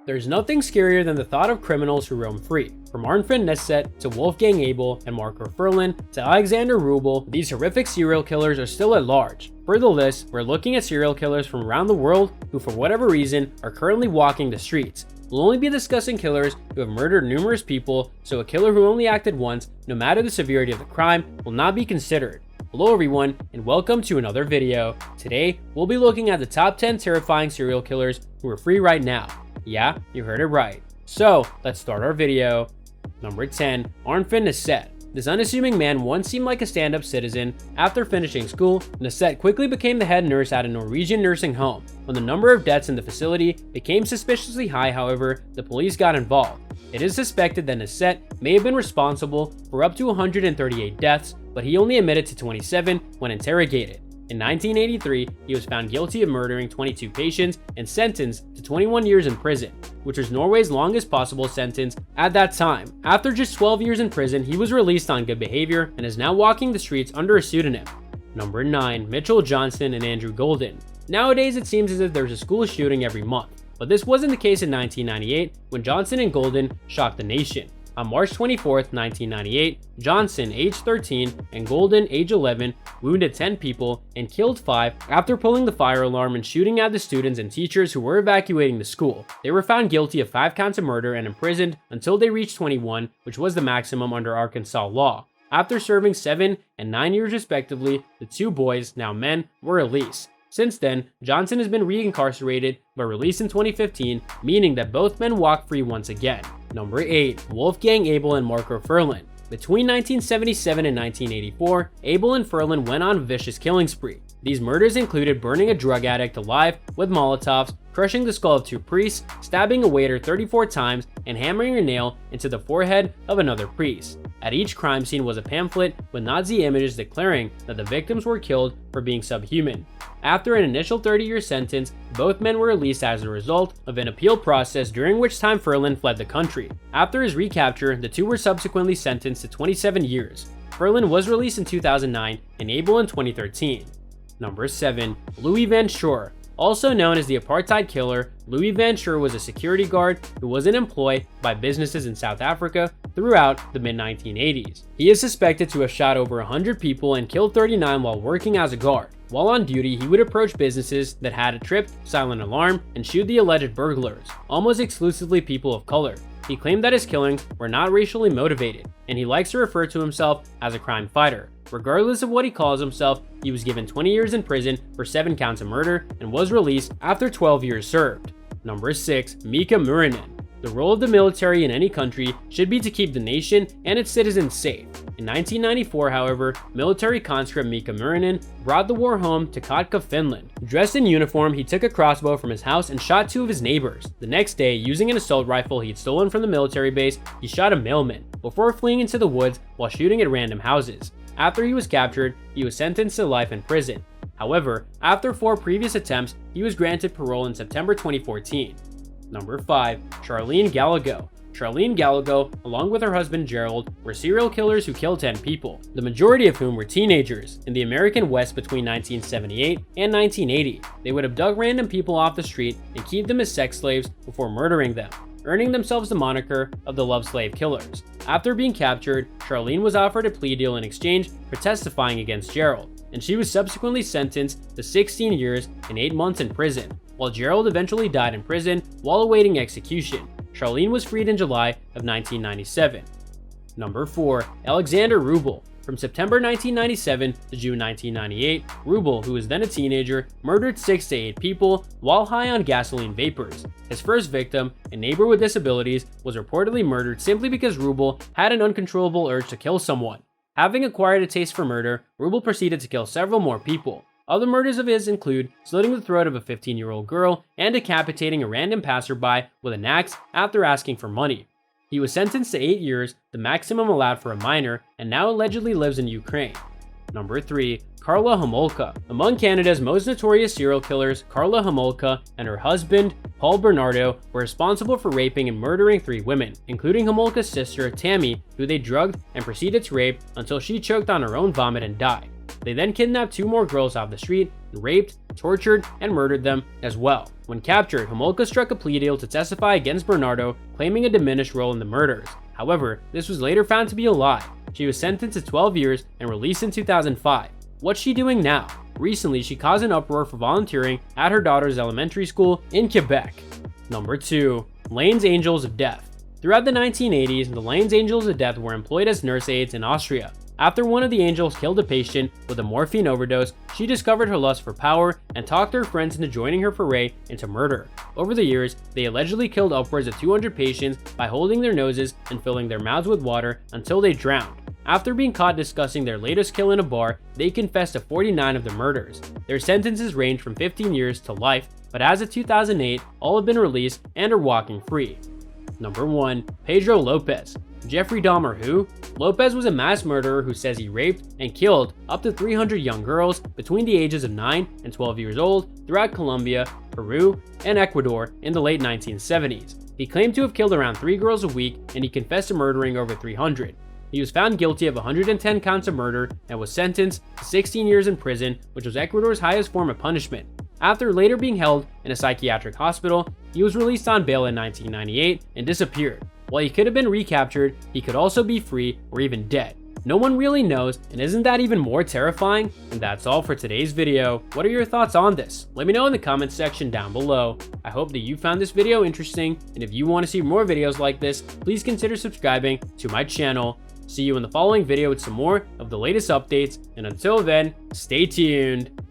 There's nothing scarier than the thought of criminals who roam free. From Arnfinn Nesset to Wolfgang Abel and Marco Ferlin to Alexander Rubel, these horrific serial killers are still at large. For the list, we're looking at serial killers from around the world who for whatever reason are currently walking the streets. We'll only be discussing killers who have murdered numerous people, so a killer who only acted once, no matter the severity of the crime, will not be considered. Hello everyone, and welcome to another video. Today, we'll be looking at the top 10 terrifying serial killers who are free right now. Yeah, you heard it right. So, let's start our video. Number 10. Arnfinn Nesset. This unassuming man once seemed like a stand-up citizen. After finishing school, Nesset quickly became the head nurse at a Norwegian nursing home. When the number of deaths in the facility became suspiciously high, however, the police got involved. It is suspected that Nesset may have been responsible for up to 138 deaths, but he only admitted to 27 when interrogated. In 1983, he was found guilty of murdering 22 patients and sentenced to 21 years in prison, which was Norway's longest possible sentence at that time. After just 12 years in prison, he was released on good behavior and is now walking the streets under a pseudonym. Number 9. Mitchell Johnson and Andrew Golden. Nowadays, it seems as if there's a school shooting every month, but this wasn't the case in 1998 when Johnson and Golden shocked the nation. On March 24, 1998, Johnson, age 13, and Golden, age 11, wounded 10 people and killed 5 after pulling the fire alarm and shooting at the students and teachers who were evacuating the school. They were found guilty of 5 counts of murder and imprisoned until they reached 21, which was the maximum under Arkansas law. After serving 7 and 9 years respectively, the 2 boys, now men, were released. Since then, Johnson has been re-incarcerated but released in 2015, meaning that both men walk free once again. Number 8. Wolfgang Abel and Marco Ferlin. Between 1977 and 1984, Abel and Ferlin went on a vicious killing spree. These murders included burning a drug addict alive with Molotovs, crushing the skull of 2 priests, stabbing a waiter 34 times, and hammering a nail into the forehead of another priest. At each crime scene was a pamphlet with Nazi images declaring that the victims were killed for being subhuman. After an initial 30-year sentence, both men were released as a result of an appeal process during which time Ferlin fled the country. After his recapture, the 2 were subsequently sentenced to 27 years. Ferlin was released in 2009 and Abel in 2013. Number 7. Louis Van Schoor. Also known as the apartheid killer, Louis Van Schoor was a security guard who was in employ by businesses in South Africa throughout the mid-1980s. He is suspected to have shot over 100 people and killed 39 while working as a guard. While on duty, he would approach businesses that had a tripped silent alarm and shoot the alleged burglars, almost exclusively people of color. He claimed that his killings were not racially motivated, and he likes to refer to himself as a crime fighter. Regardless of what he calls himself, he was given 20 years in prison for 7 counts of murder and was released after 12 years served. Number 6. Mika Murinen. The role of the military in any country should be to keep the nation and its citizens safe. In 1994, however, military conscript Mika Murinen brought the war home to Kotka, Finland. Dressed in uniform, he took a crossbow from his house and shot 2 of his neighbors. The next day, using an assault rifle he had stolen from the military base, he shot a mailman before fleeing into the woods while shooting at random houses. After he was captured, he was sentenced to life in prison. However, after 4 previous attempts, he was granted parole in September 2014. Number 5. Charlene Gallego. Charlene Gallego, along with her husband Gerald, were serial killers who killed 10 people, the majority of whom were teenagers, in the American West between 1978 and 1980. They would abduct random people off the street and keep them as sex slaves before murdering them, earning themselves the moniker of the Love Slave Killers. After being captured, Charlene was offered a plea deal in exchange for testifying against Gerald, and she was subsequently sentenced to 16 years and 8 months in prison. While Gerald eventually died in prison while awaiting execution, Charlene was freed in July of 1997. Number 4. Alexander Rubel. From September 1997 to June 1998, Rubel, who was then a teenager, murdered 6 to 8 people while high on gasoline vapors. His first victim, a neighbor with disabilities, was reportedly murdered simply because Rubel had an uncontrollable urge to kill someone. Having acquired a taste for murder, Rubel proceeded to kill several more people. Other murders of his include slitting the throat of a 15-year-old girl and decapitating a random passerby with an axe after asking for money. He was sentenced to 8 years, the maximum allowed for a minor, and now allegedly lives in Ukraine. Number 3. Karla Homolka. Among Canada's most notorious serial killers, Karla Homolka and her husband, Paul Bernardo, were responsible for raping and murdering 3 women, including Homolka's sister, Tammy, who they drugged and proceeded to rape until she choked on her own vomit and died. They then kidnapped 2 more girls off the street and raped, tortured, and murdered them as well. When captured, Homolka struck a plea deal to testify against Bernardo, claiming a diminished role in the murders. However, this was later found to be a lie. She was sentenced to 12 years and released in 2005. What's she doing now? Recently, she caused an uproar for volunteering at her daughter's elementary school in Quebec. Number 2. Lane's Angels of Death. Throughout the 1980s, the Lane's Angels of Death were employed as nurse aides in Austria. After one of the angels killed a patient with a morphine overdose, she discovered her lust for power and talked her friends into joining her foray into murder. Over the years, they allegedly killed upwards of 200 patients by holding their noses and filling their mouths with water until they drowned. After being caught discussing their latest kill in a bar, they confessed to 49 of the murders. Their sentences range from 15 years to life, but as of 2008, all have been released and are walking free. Number 1. Pedro Lopez. Jeffrey Dahmer who? Lopez was a mass murderer who says he raped and killed up to 300 young girls between the ages of 9 and 12 years old throughout Colombia, Peru, and Ecuador in the late 1970s. He claimed to have killed around 3 girls a week, and he confessed to murdering over 300. He was found guilty of 110 counts of murder and was sentenced to 16 years in prison, which was Ecuador's highest form of punishment. After later being held in a psychiatric hospital, he was released on bail in 1998 and disappeared. While he could have been recaptured, he could also be free or even dead. No one really knows, and isn't that even more terrifying? And that's all for today's video. What are your thoughts on this? Let me know in the comments section down below. I hope that you found this video interesting, and if you want to see more videos like this, please consider subscribing to my channel. See you in the following video with some more of the latest updates, and until then, stay tuned.